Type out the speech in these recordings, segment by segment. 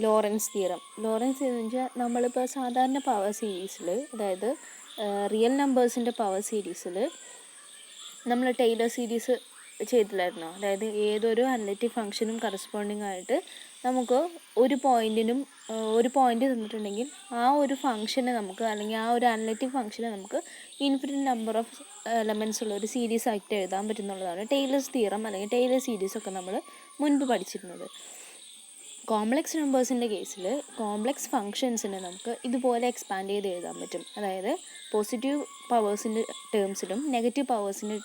Lawrence എന്ന് വെച്ചാൽ നമ്മളിപ്പോൾ സാധാരണ പവർ സീരീസിൽ, അതായത് റിയൽ നമ്പേഴ്സിൻ്റെ പവർ സീരീസിൽ നമ്മൾ ടൈലർ സീരീസ് ചെയ്തില്ലായിരുന്നോ? അതായത് ഏതൊരു അനലിറ്റിക് ഫംഗ്ഷനും കറസ്പോണ്ടിങ് ആയിട്ട് നമുക്ക് ഒരു പോയിൻ്റ് തന്നിട്ടുണ്ടെങ്കിൽ ആ ഒരു ഫംഗ്ഷനെ നമുക്ക്, അല്ലെങ്കിൽ ആ ഒരു അനലിറ്റിക് ഫംഗ്ഷനെ നമുക്ക് ഇൻഫിനിറ്റ് നമ്പർ ഓഫ് എലമെൻറ്റ്സ് ഉള്ള ഒരു സീരീസ് ആയിട്ട് എഴുതാൻ പറ്റുന്നുള്ളതാണ് ടൈലേഴ്സ് തിയറം അല്ലെങ്കിൽ ടൈലർ സീരീസൊക്കെ നമ്മൾ മുൻപ് പഠിച്ചിരുന്നത്. കോംപ്ലക്സ് നമ്പേഴ്സിൻ്റെ കേസിൽ കോംപ്ലക്സ് ഫങ്ഷൻസിനെ നമുക്ക് ഇതുപോലെ എക്സ്പാൻഡ് ചെയ്ത് എഴുതാൻ പറ്റും. അതായത് പോസിറ്റീവ് പവേഴ്സിൻ്റെ ടേംസിലും നെഗറ്റീവ് പവേഴ്സിൻ്റെ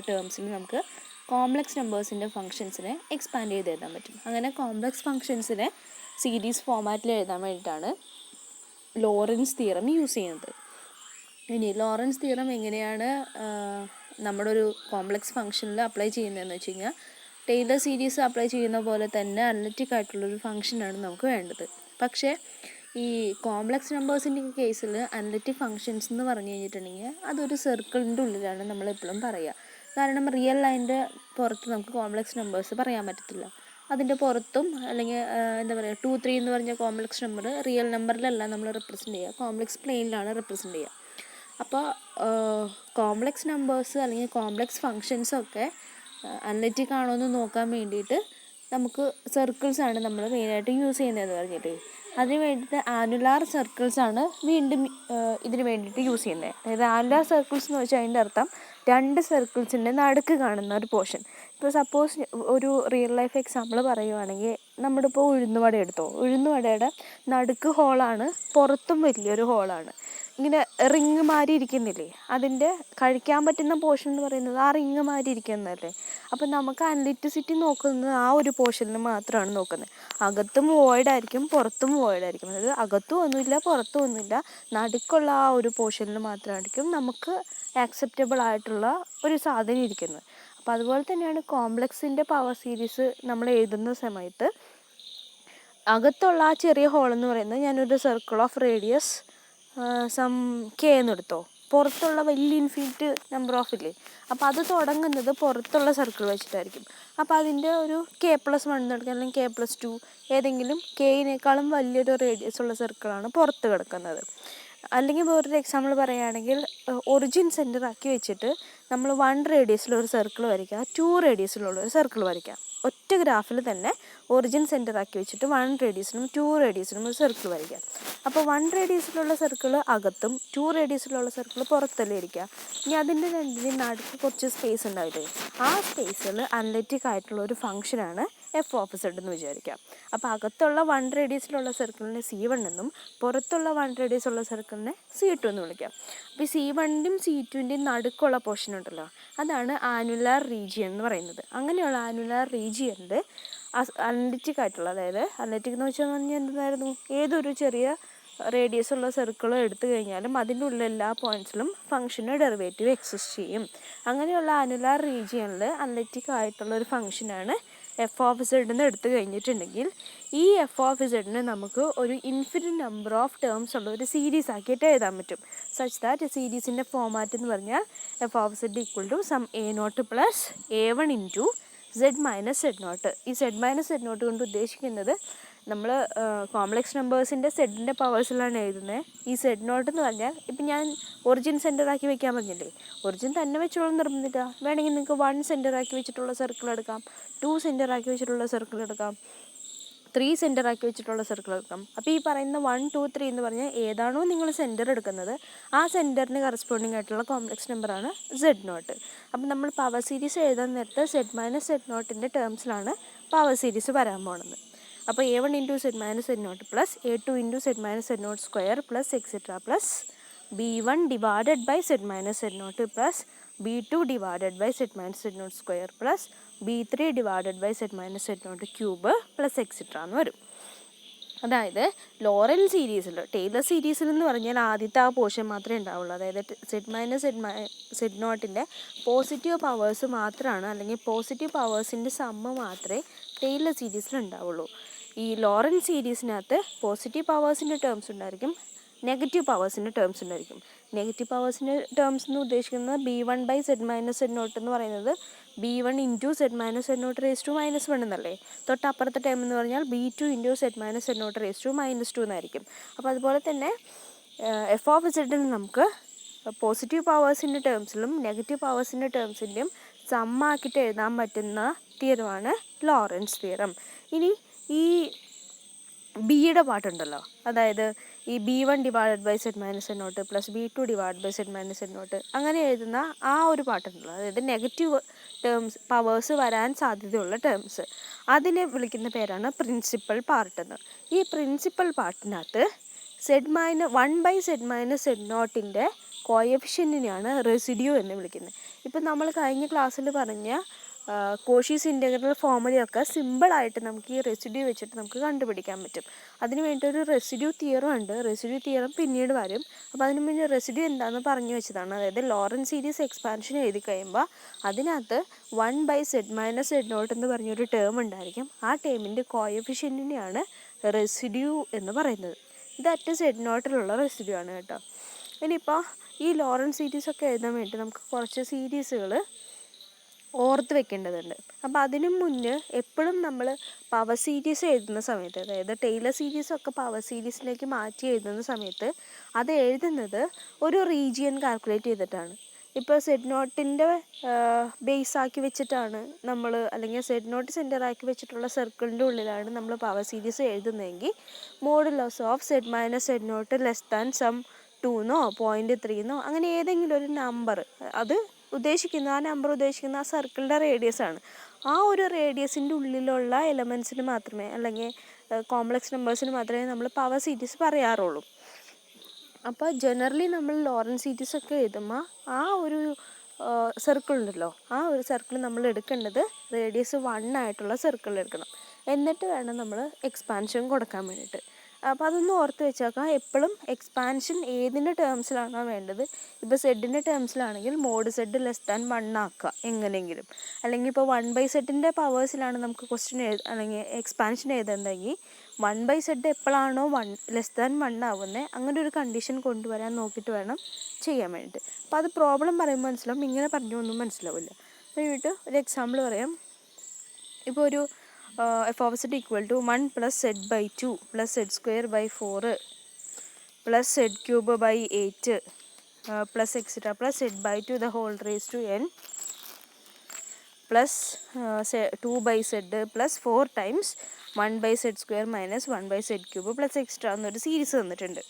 ടേംസിലും നമുക്ക് കോംപ്ലക്സ് നമ്പേഴ്സിൻ്റെ ഫങ്ഷൻസിനെ എക്സ്പാൻഡ് ചെയ്ത് എഴുതാൻ പറ്റും. അങ്ങനെ കോംപ്ലക്സ് ഫങ്ഷൻസിനെ സീരീസ് ഫോമാറ്റിൽ എഴുതാൻ വേണ്ടിയിട്ടാണ് ലോറൻസ് തിയറം യൂസ് ചെയ്യുന്നത്. ഇനി ലോറൻസ് തിയറം എങ്ങനെയാണ് നമ്മുടെ ഒരു കോംപ്ലക്സ് ഫങ്ഷനിൽ അപ്ലൈ ചെയ്യുന്നതെന്ന് വെച്ച് കഴിഞ്ഞാൽ, ടൈലർ സീരീസ് അപ്ലൈ ചെയ്യുന്ന പോലെ തന്നെ അനലിറ്റിക് ആയിട്ടുള്ളൊരു ഫംഗ്ഷനാണ് നമുക്ക് വേണ്ടത്. പക്ഷേ ഈ കോംപ്ലക്സ് നമ്പേഴ്സിൻ്റെ കേസിൽ അനലിറ്റിക് ഫങ്ഷൻസ് എന്ന് പറഞ്ഞു കഴിഞ്ഞിട്ടുണ്ടെങ്കിൽ അതൊരു സർക്കിളിൻ്റെ ഉള്ളിലാണ് നമ്മളെപ്പോഴും പറയുക. കാരണം റിയൽ ലൈനിൻ്റെ പുറത്ത് നമുക്ക് കോംപ്ലക്സ് നമ്പേഴ്സ് പറയാൻ പറ്റത്തില്ല. അതിൻ്റെ പുറത്തും, അല്ലെങ്കിൽ എന്താ പറയുക, 2, 3 എന്ന് പറഞ്ഞ കോംപ്ലക്സ് നമ്പർ റിയൽ നമ്പറിലല്ല നമ്മൾ റെപ്രസെൻ്റ് ചെയ്യുക, കോംപ്ലക്സ് പ്ലെയിനിലാണ് റെപ്രസെൻ്റ് ചെയ്യുക. അപ്പോൾ കോംപ്ലക്സ് നമ്പേഴ്സ് അല്ലെങ്കിൽ കോംപ്ലക്സ് ഫങ്ഷൻസൊക്കെ അനലിറ്റിക് ആണോ എന്ന് നോക്കാൻ വേണ്ടിയിട്ട് നമുക്ക് സർക്കിൾസാണ് നമ്മൾ മെയിനായിട്ട് യൂസ് ചെയ്യുന്നതെന്ന് പറഞ്ഞിട്ട്, അതിന് വേണ്ടിയിട്ട് ആനുലാർ സർക്കിൾസാണ് വീണ്ടും ഇതിന് വേണ്ടിയിട്ട് യൂസ് ചെയ്യുന്നത്. അതായത് ആനുലാർ സർക്കിൾസ് എന്ന് വെച്ചാൽ അതിൻ്റെ അർത്ഥം 2 സർക്കിൾസിൻ്റെ നടുക്ക് കാണുന്ന ഒരു പോർഷൻ. ഇപ്പോൾ സപ്പോസ് ഒരു റിയൽ ലൈഫ് എക്സാമ്പിൾ പറയുവാണെങ്കിൽ, നമ്മുടെ ഇപ്പോൾ ഉഴുന്നുവട എടുത്തോ, ഉഴുന്നുവടയുടെ നടുക്ക് ഹോളാണ്, പുറത്തും വലിയൊരു ഹോളാണ്. ഇങ്ങനെ റിങ് മാതിരി ഇരിക്കുന്നില്ലേ, അതിൻ്റെ കഴിക്കാൻ പറ്റുന്ന പോർഷൻ എന്ന് പറയുന്നത് ആ റിങ് മാതിരി ഇരിക്കുന്നതല്ലേ. അപ്പം നമുക്ക് അനലിറ്റിസിറ്റി നോക്കുന്നത് ആ ഒരു പോർഷനിൽ മാത്രമാണ് നോക്കുന്നത്. അകത്തും വോയിഡായിരിക്കും, പുറത്തും വോയിഡായിരിക്കും. അതായത് അകത്തും ഒന്നുമില്ല, പുറത്തും ഒന്നുമില്ല, നടുക്കുള്ള ആ ഒരു പോർഷനിൽ മാത്രമായിരിക്കും നമുക്ക് ആക്സെപ്റ്റബിൾ ആയിട്ടുള്ള ഒരു സാധനം ഇരിക്കുന്നത്. അപ്പോൾ അതുപോലെ തന്നെയാണ് കോംപ്ലക്സിൻ്റെ പവർ സീരീസ് നമ്മൾ എഴുതുന്ന സമയത്ത് അകത്തുള്ള ആ ചെറിയ ഹോളെന്ന് പറയുന്നത്, ഞാനൊരു circle of radius some k എന്നെടുത്തോ, പുറത്തുള്ള വലിയ ഇൻഫിനിറ്റ് നമ്പർ ഓഫ് ഇല്ലേ, അപ്പോൾ അത് തുടങ്ങുന്നത് പുറത്തുള്ള സർക്കിൾ വെച്ചിട്ടായിരിക്കും. അപ്പോൾ അതിൻ്റെ ഒരു K+1 എടുക്കുക, അല്ലെങ്കിൽ K+2, ഏതെങ്കിലും കെയിനേക്കാളും വലിയൊരു റേഡിയസ് ഉള്ള സർക്കിളാണ് പുറത്ത് കിടക്കുന്നത്. അല്ലെങ്കിൽ വേറൊരു എക്സാമ്പിൾ പറയുകയാണെങ്കിൽ, ഒറിജിൻ സെൻറ്റർ ആക്കി വെച്ചിട്ട് നമ്മൾ 1 റേഡിയസിലൊരു സർക്കിൾ വരയ്ക്കുക, 2 റേഡിയസിലുള്ള ഒരു സർക്കിൾ വരയ്ക്കുക. ഒറ്റ ഗ്രാഫിൽ തന്നെ ഒറിജിൻ സെൻറ്റർ ആക്കി വെച്ചിട്ട് 1 റേഡിയസിലും 2 റേഡിയസിലും ഒരു സർക്കിൾ വരയ്ക്കുക. അപ്പോൾ 1 റേഡിയസിലുള്ള സർക്കിൾ അകത്തും 2 റേഡിയസിലുള്ള സർക്കിൾ പുറത്തല്ലേ ഇരിക്കുക. ഇനി അതിൻ്റെ രണ്ടിനും നടുക്ക് കുറച്ച് സ്പേസ് ഉണ്ടാവില്ലേ, ആ സ്പേസിൽ അനലിറ്റിക് ആയിട്ടുള്ള ഒരു ഫംഗ്ഷനാണ് f(z) എന്ന് വിചാരിക്കാം. അപ്പോൾ അകത്തുള്ള 1 റേഡിയസിലുള്ള സർക്കിളിനെ C1 എന്നും പുറത്തുള്ള 1 റേഡിയസുള്ള സർക്കിളിനെ C2 എന്ന് വിളിക്കാം. അപ്പോൾ ഈ C1ൻ്റെയും C2ൻ്റെയും നടുക്കുള്ള പോർഷൻ ഉണ്ടല്ലോ, അതാണ് ആനുലാർ റീജിയൻ എന്ന് പറയുന്നത്. അങ്ങനെയുള്ള ആനുലാർ റീജിയനിൽ അനലിറ്റിക് ആയിട്ടുള്ള, അതായത് അനലിറ്റിക് എന്ന് വെച്ചാൽ എന്തായിരുന്നു, ഏതൊരു ചെറിയ റേഡിയസ് ഉള്ള സർക്കിൾ എടുത്തു കഴിഞ്ഞാലും അതിൻ്റെ ഉള്ള എല്ലാ പോയിൻറ്റ്സിലും ഫംഗ്ഷന് ഡെറിവേറ്റീവ് എക്സിസ്റ്റ് ചെയ്യും. അങ്ങനെയുള്ള ആനുലാർ റീജിയനിൽ അനലിറ്റിക് ആയിട്ടുള്ള ഒരു ഫംഗ്ഷനാണ് f(z) എന്ന് എടുത്തു കഴിഞ്ഞിട്ടുണ്ടെങ്കിൽ, ഈ f(z)നെ നമുക്ക് ഒരു ഇൻഫിനിറ്റ് നമ്പർ ഓഫ് ടേംസ് ഉള്ള ഒരു സീരീസ് ആക്കിയിട്ട് എഴുതാൻ പറ്റും. സച്ച് ദാറ്റ് സീരീസിൻ്റെ ഫോമാറ്റ് എന്ന് പറഞ്ഞാൽ f(z) = sum a0 plus a1 into z minus z0. ഈ z മൈനസ് z0 കൊണ്ട് ഉദ്ദേശിക്കുന്നത്, നമ്മൾ കോംപ്ലക്സ് നമ്പേഴ്സിൻ്റെ സെഡിൻ്റെ പവേഴ്സിലാണ് എഴുതുന്നത്. ഈ z0 എന്ന് പറഞ്ഞാൽ, ഇപ്പം ഞാൻ ഒറിജിൻ സെൻറ്ററാക്കി വെക്കാൻ പറഞ്ഞില്ലേ, ഒറിജിൻ തന്നെ വെച്ചോളം നിർബന്ധിക്കുക. വേണമെങ്കിൽ നിങ്ങൾക്ക് 1 സെൻറ്ററാക്കി വെച്ചിട്ടുള്ള സർക്കിൾ എടുക്കാം, 2 സെൻറ്ററാക്കി വെച്ചിട്ടുള്ള സർക്കിൾ എടുക്കാം, 3 സെൻറ്ററാക്കി വെച്ചിട്ടുള്ള സർക്കിൾ എടുക്കാം. അപ്പോൾ ഈ പറയുന്ന 1, 2, 3 എന്ന് പറഞ്ഞാൽ ഏതാണോ നിങ്ങൾ സെൻറ്റർ എടുക്കുന്നത് ആ സെൻറ്ററിന് കറസ്പോണ്ടിങ് ആയിട്ടുള്ള കോംപ്ലക്സ് നമ്പറാണ് z0. അപ്പം നമ്മൾ പവർ സീരീസ് എഴുതാൻ നേരത്ത് z മൈനസ് z0ൻ്റെ ടേംസിലാണ് പവർ സീരീസ് വരാൻ പോകുന്നത്. അപ്പോൾ a1 into z minus z0 plus a2 into z minus z0 square plus etcetera plus b1 divided by z minus z0 plus b2 divided by z minus z0 square plus b3 divided by z minus z0 cube plus etcetera എന്ന് വരും. അതായത് Lawrence സീരീസിൽ, Taylor സീരീസിൽ എന്ന് പറഞ്ഞാൽ ആദ്യത്തെ ആ portion മാത്രമേ ഉണ്ടാവുള്ളൂ. അതായത് z മൈനസ് z0ൻ്റെ പോസിറ്റീവ് പവേഴ്സ് മാത്രമാണ്, അല്ലെങ്കിൽ പോസിറ്റീവ് പവേഴ്സിൻ്റെ സമ്മ് മാത്രമേ ടൈലർ സീരീസിൽ ഉണ്ടാവുള്ളൂ. ഈ ലോറൻസ് സീരീസിനകത്ത് പോസിറ്റീവ് പവേഴ്സിൻ്റെ ടേംസ് ഉണ്ടായിരിക്കും, നെഗറ്റീവ് പവേഴ്സിൻ്റെ ടേംസ് ഉണ്ടായിരിക്കും. നെഗറ്റീവ് പവേഴ്സിൻ്റെ ടേംസ് എന്ന് ഉദ്ദേശിക്കുന്നത് b1 by z minus z0 എന്ന് പറയുന്നത് B1 into zed minus Z nought raise to -1 എന്നല്ലേ. തൊട്ടപ്പുറത്തെ ടേം എന്ന് പറഞ്ഞാൽ B2 into zed minus Z nought raise to -2 എന്നായിരിക്കും. അപ്പോൾ അതുപോലെ തന്നെ എഫ് ഓഫ് സെഡിന് നമുക്ക് പോസിറ്റീവ് പവേഴ്സിൻ്റെ ടേംസിലും നെഗറ്റീവ് പവേഴ്സിൻ്റെ ടേംസിൻ്റെയും സമ്മാക്കിയിട്ട് എഴുതാൻ പറ്റുന്ന തിയറമാണ് ലോറൻസ് തിയറം. ഇനി ഈ ബിയുടെ പാട്ടുണ്ടല്ലോ, അതായത് ഈ B1 divided by Z minus Z nought plus B2 divide by Z minus Z nought അങ്ങനെ എഴുതുന്ന ആ ഒരു പാട്ടുണ്ടല്ലോ, അതായത് നെഗറ്റീവ് ടേംസ് പവേഴ്സ് വരാൻ സാധ്യതയുള്ള ടേംസ്, അതിനെ വിളിക്കുന്ന പേരാണ് പ്രിൻസിപ്പൽ പാർട്ട് എന്ന്. ഈ പ്രിൻസിപ്പൽ പാർട്ടിനകത്ത് (1 ബൈ സെഡ് മൈനസ് സെഡ് നോട്ടിൻ്റെ കോഎഫിഷ്യൻറ്റിനെയാണ് റെസിഡ്യൂ എന്ന് വിളിക്കുന്നത്. ഇപ്പം നമ്മൾ കഴിഞ്ഞ ക്ലാസ്സിൽ പറഞ്ഞ കോഷീസ് ഇൻ്റഗ്രൽ ഫോർമുലയൊക്കെ സിമ്പിളായിട്ട് നമുക്ക് ഈ റെസിഡ്യൂ വെച്ചിട്ട് നമുക്ക് കണ്ടുപിടിക്കാൻ പറ്റും. അതിന് വേണ്ടി ഒരു റെസിഡ്യൂ തിയറം ഉണ്ട്. റെസിഡ്യൂ തിയറം പിന്നീട് വരും. അപ്പോൾ അതിന് മുന്നേ റെസിഡ്യൂ എന്താണെന്ന് പറഞ്ഞു വെച്ചതാണ്. അതായത് ലോറൻസ് സീരീസ് എക്സ്പാൻഷൻ എഴുതി കഴിയുമ്പോൾ അതിനകത്ത് 1 by Z minus Z nought എന്ന് പറഞ്ഞൊരു ടേം ഉണ്ടായിരിക്കും. ആ ടേമിൻ്റെ കോഎഫിഷ്യൻറ്റിനെയാണ് റെസിഡ്യൂ എന്ന് പറയുന്നത്. ഇത് അറ്റ് സെഡ് നോട്ടിലുള്ള റെസിഡ്യൂ ആണ് കേട്ടോ. ഇനിയിപ്പോൾ ഈ ലോറൻസ് സീരീസൊക്കെ എഴുതാൻ വേണ്ടി നമുക്ക് കുറച്ച് സീരീസുകൾ ഓർത്ത് വെക്കേണ്ടതുണ്ട്. അപ്പോൾ അതിനു മുന്നേ എപ്പോഴും നമ്മൾ പവർ സീരീസ് എഴുതുന്ന സമയത്ത്, അതായത് ടൈലർ സീരീസൊക്കെ പവർ സീരീസിലേക്ക് മാറ്റി എഴുതുന്ന സമയത്ത് അത് എഴുതുന്നത് ഒരു റീജിയൻ കാൽക്കുലേറ്റ് ചെയ്തിട്ടാണ്. ഇപ്പോൾ സെഡ് നോട്ടിൻ്റെ ബേസ് ആക്കി വെച്ചിട്ടാണ് നമ്മൾ, അല്ലെങ്കിൽ സെഡ് നോട്ട് സെൻറ്റർ ആക്കി വെച്ചിട്ടുള്ള സർക്കിളിൻ്റെ ഉള്ളിലാണ് നമ്മൾ പവർ സീരീസ് എഴുതുന്നതെങ്കിൽ modulus of z minus Z nought less than some 2 0.3 അങ്ങനെ ഏതെങ്കിലും ഒരു നമ്പർ, അത് ഉദ്ദേശിക്കുന്ന ആ നമ്പർ ഉദ്ദേശിക്കുന്ന ആ സർക്കിളിൻ്റെ റേഡിയസ് ആണ്. ആ ഒരു റേഡിയസിൻ്റെ ഉള്ളിലുള്ള എലമെൻസിന് മാത്രമേ, അല്ലെങ്കിൽ കോംപ്ലക്സ് നമ്പേഴ്സിന് മാത്രമേ നമ്മൾ പവർ സീരീസ് പറയാറുള്ളൂ. അപ്പോൾ ജനറലി നമ്മൾ ലോറൻസ് സീരീസ് ഒക്കെ എഴുതുമ്പോൾ ആ ഒരു സർക്കിൾ ഉണ്ടല്ലോ, ആ ഒരു സർക്കിൾ നമ്മൾ എടുക്കേണ്ടത് റേഡിയസ് 1 ആയിട്ടുള്ള സർക്കിൾ എടുക്കണം. എന്നിട്ട് വേണം നമ്മൾ എക്സ്പാൻഷൻ കൊടുക്കാൻ വേണ്ടിയിട്ട്. അപ്പോൾ അതൊന്ന് ഓർത്ത് വെച്ചേക്കാം. എപ്പോഴും എക്സ്പാൻഷൻ ഏതിൻ്റെ ടേംസിലാണോ വേണ്ടത്, ഇപ്പോൾ സെഡിൻ്റെ ടേംസിലാണെങ്കിൽ മോഡ് സെഡ് ലെസ് ദാൻ 1 ആക്കുക എങ്ങനെയെങ്കിലും. അല്ലെങ്കിൽ ഇപ്പോൾ 1 ബൈ സെഡിൻ്റെ പവേഴ്സിലാണ് നമുക്ക് ക്വസ്റ്റ്യൻ അല്ലെങ്കിൽ എക്സ്പാൻഷൻ എഴുതുന്നതെങ്കിൽ 1 ബൈ സെഡ് എപ്പോഴാണോ ലെസ് ദാൻ 1 ആവുന്നത് അങ്ങനെ ഒരു കണ്ടീഷൻ കൊണ്ടുവരാൻ നോക്കിയിട്ട് വേണം ചെയ്യാൻ വേണ്ടിയിട്ട്. അപ്പോൾ അത് പ്രോബ്ലം പറയുമ്പോൾ മനസ്സിലാവും, ഇങ്ങനെ പറഞ്ഞൊന്നും മനസ്സിലാവില്ല. വേണ്ടിയിട്ട് ഒരു എക്സാമ്പിൾ പറയാം. ഇപ്പോൾ ഒരു f of zed equal to 1 plus zed by 2 plus zed square by 4 plus zed cube by 8 plus etcetera plus zed by 2 the whole raise to n plus 2 by zed plus 4 times 1 by zed square minus 1 by zed cube plus extra എന്നൊരു series തന്നിട്ടുണ്ട്.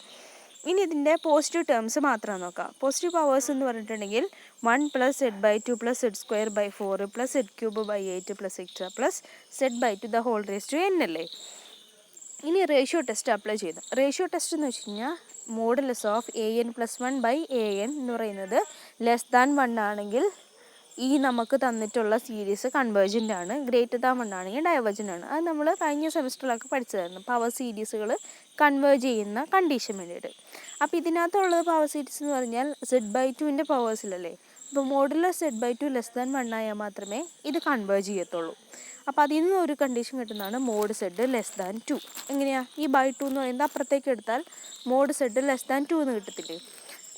ഇനി ഇതിൻ്റെ positive terms മാത്രം നോക്കാം. Positive powers എന്ന് പറഞ്ഞിട്ടുണ്ടെങ്കിൽ 1 plus zed by 2 plus zed square by 4 plus zed cube by 8 plus extra plus zed by 2 the whole raise to n അല്ലേ. ഇനി റേഷ്യോ ടെസ്റ്റ് അപ്ലൈ ചെയ്തു. റേഷ്യോ ടെസ്റ്റ് എന്ന് വെച്ച് കഴിഞ്ഞാൽ modulus of an plus 1 by an എന്ന് പറയുന്നത് less than 1 ആണെങ്കിൽ ഈ നമുക്ക് തന്നിട്ടുള്ള സീരീസ് കൺവേർജൻ്റ് ആണ്, ഗ്രേറ്റർ ദാൻ 1 ആണെങ്കിൽ ഡൈവേർജൻ്റ് ആണ്. അത് നമ്മൾ കഴിഞ്ഞ സെമിസ്റ്ററിലൊക്കെ പഠിച്ചതായിരുന്നു, പവർ സീരീസുകൾ കൺവേർജ് ചെയ്യുന്ന കണ്ടീഷൻ വേണ്ടിയിട്ട്. അപ്പോൾ ഇതിനകത്തുള്ളത് പവർ സീരീസ് എന്ന് പറഞ്ഞാൽ സെഡ് ബൈ 2ൻ്റെ പവേഴ്സിലല്ലേ. അപ്പോൾ modulus zed by 2 less than 1 ആയാൽ മാത്രമേ ഇത് കൺവേർജ് ചെയ്യത്തുള്ളൂ. അപ്പോൾ അതിൽ നിന്ന് ഒരു കണ്ടീഷൻ കിട്ടുന്നതാണ് മോഡ് സെഡ് ലെസ് ദാൻ 2. എങ്ങനെയാണ്? ഈ ബൈ 2 എന്ന് പറയുന്നത് അപ്പുറത്തേക്ക് എടുത്താൽ മോഡ് സെഡ് ലെസ് ദാൻ 2 എന്ന് കിട്ടത്തില്ലേ.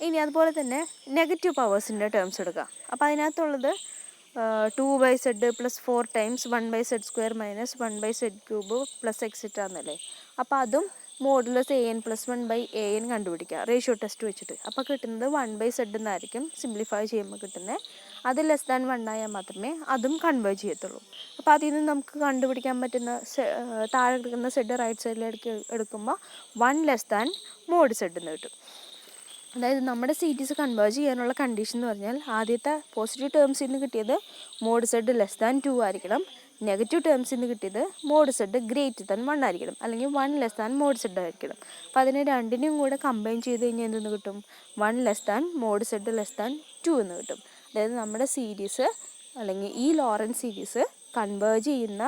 ഇനി അതുപോലെ തന്നെ നെഗറ്റീവ് പവേഴ്സിൻ്റെ ടേംസ് എടുക്കുക. അപ്പോൾ അതിനകത്തുള്ളത് 2 by zed plus 4 times 1 by zed square minus 1 by zed cube plus etcetera എന്നല്ലേ. അപ്പോൾ അതും modulus an plus 1 by an കണ്ടുപിടിക്കുക റേഷ്യോ ടെസ്റ്റ് വെച്ചിട്ട്. അപ്പോൾ കിട്ടുന്നത് 1 ബൈ സെഡ് എന്നായിരിക്കും സിംപ്ലിഫൈ ചെയ്യുമ്പോൾ കിട്ടുന്നത്. അത് ലെസ് ദാൻ 1 ആയാൽ മാത്രമേ അതും കൺവേർജ് ചെയ്യത്തുള്ളൂ. അപ്പോൾ അതിൽ നിന്ന് നമുക്ക് കണ്ടുപിടിക്കാൻ പറ്റുന്ന താഴെ കിടക്കുന്ന സെഡ് റൈറ്റ് സൈഡിലേക്ക് എടുക്കുമ്പോൾ 1 ലെസ് ദാൻ മോഡ് സെഡ് എന്ന് കിട്ടും. അതായത് നമ്മുടെ സീരീസ് കൺവേർജ് ചെയ്യാനുള്ള കണ്ടീഷൻ എന്ന് പറഞ്ഞാൽ ആദ്യത്തെ പോസിറ്റീവ് ടേംസിൽ നിന്ന് കിട്ടിയത് മോഡ് സെഡ് ലെസ് ദാൻ 2 ആയിരിക്കണം, നെഗറ്റീവ് ടേംസിൽ നിന്ന് കിട്ടിയത് മോഡ് സെഡ് ഗ്രേറ്റർ ദാൻ 1 ആയിരിക്കണം, അല്ലെങ്കിൽ 1 ലെസ് ദാൻ മോഡ് സെഡ് ആയിരിക്കണം. അപ്പോൾ അതിനെ രണ്ടിനെയും കൂടെ കമ്പൈൻ ചെയ്ത് കഴിഞ്ഞാൽ എന്തെന്ന് കിട്ടും? 1 less than mod zed less than 2 എന്ന് കിട്ടും. അതായത് നമ്മുടെ സീരീസ് അല്ലെങ്കിൽ ഈ ലോറൻസ് സീരീസ് കൺവേർജ് ചെയ്യുന്ന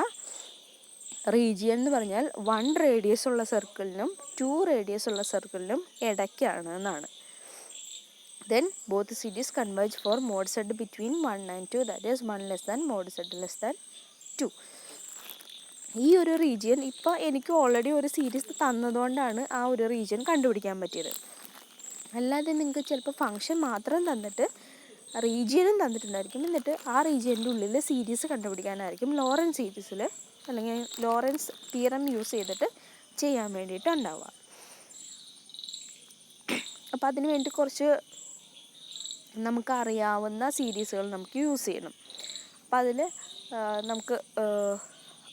റീജിയൻ എന്ന് പറഞ്ഞാൽ 1 റേഡിയസ് ഉള്ള സർക്കിളിനും 2 റേഡിയസ് ഉള്ള സർക്കിളിനും ഇടയ്ക്കാണ് എന്നാണ്. Then both series converge for mod z between 1 and 2, that is 1 less than mod z less than 2. ഈ ഒരു റീജിയൻ ഇപ്പോൾ എനിക്ക് ഓൾറെഡി ഒരു സീരീസ് തന്നതുകൊണ്ടാണ് ആ ഒരു റീജിയൻ കണ്ടുപിടിക്കാൻ പറ്റിയത്. അല്ലാതെ നിങ്ങൾക്ക് ചിലപ്പോൾ ഫംഗ്ഷൻ മാത്രം തന്നിട്ട് റീജിയനും തന്നിട്ടുണ്ടായിരിക്കും. എന്നിട്ട് ആ റീജിയൻ്റെ ഉള്ളിൽ സീരീസ് കണ്ടുപിടിക്കാനായിരിക്കും ലോറൻസ് സീരീസിൽ അല്ലെങ്കിൽ ലോറൻസ് തിയറം യൂസ് ചെയ്തിട്ട് ചെയ്യാൻ വേണ്ടിയിട്ട് ഉണ്ടാവുക. അപ്പോൾ അതിന് വേണ്ടി കുറച്ച് നമുക്കറിയാവുന്ന സീരീസുകൾ നമുക്ക് യൂസ് ചെയ്യണം. അപ്പോൾ അതിൽ നമുക്ക്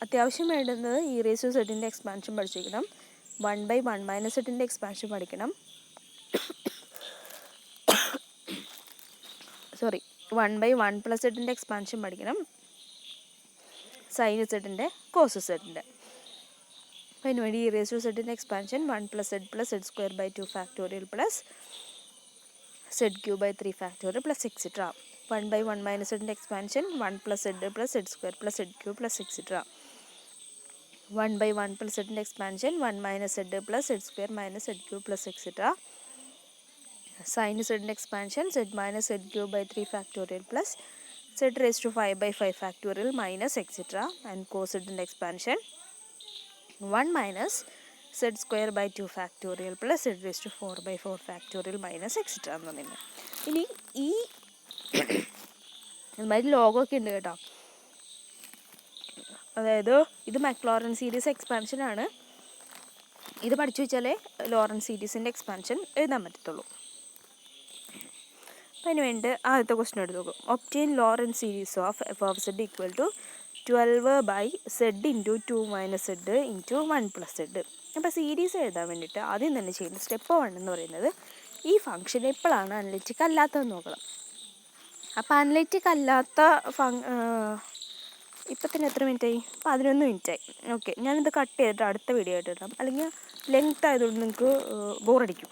അത്യാവശ്യം വേണ്ടുന്നത് e⁻z എക്സ്പാൻഷൻ പഠിച്ചിരിക്കണം, 1/1 - z എക്സ്പാൻഷൻ പഠിക്കണം, 1/1 + z എക്സ്പാൻഷൻ പഠിക്കണം, sin z cos z. അപ്പോൾ അതിന് വേണ്ടി e⁻z expansion 1 + z + z² factorial plus z³ 3 plus etc. 1/1 - z expansion 1 + z + z² plus z³ etc. 1/1 + z expansion 1 - z + z² - z³ etc. Sin z expansion z - z³ 3 factorial plus z⁵/5 factorial minus etc. And cos z expansion 1 - z² 2 factorial plus z⁴/4 factorial minus etc. എന്ന് പറയുന്നത്. ഇനി ഈ അതുമാതിരി ലോഗൊക്കെ ഉണ്ട് കേട്ടോ. അതായത് ഇത് മക്ലോറൻ series എക്സ്പാൻഷനാണ്. ഇത് പഠിച്ചു വെച്ചാലേ ലോറൻസ് സീരീസിൻ്റെ എക്സ്പാൻഷൻ എഴുതാൻ പറ്റത്തുള്ളൂ. അപ്പം അതിന് വേണ്ടി ആദ്യത്തെ ക്വസ്റ്റ്യൻ എടുത്ത് നോക്കും. Obtain Lawrence series of f(z) = 12/z × 2 - z × 1 + z. അപ്പോൾ സീരീസ് എഴുതാൻ വേണ്ടിയിട്ട് ആദ്യം തന്നെ ചെയ്യുന്ന സ്റ്റെപ്പ് 1 എന്ന് പറയുന്നത് ഈ ഫംഗ്ഷൻ എപ്പോഴാണ് അനലിറ്റിക് അല്ലാത്തതെന്ന് നോക്കണം. അപ്പോൾ അനലിറ്റിക് അല്ലാത്ത ഇപ്പം തന്നെ എത്ര മിനിറ്റായി? 11 മിനിറ്റായി. ഓക്കെ, ഞാനിത് കട്ട് ചെയ്തിട്ട് അടുത്ത വീഡിയോ ആയിട്ട് ഇടാം. അല്ലെങ്കിൽ ലെങ്ത് ആയതുകൊണ്ട് നിങ്ങൾക്ക് ബോറടിക്കും.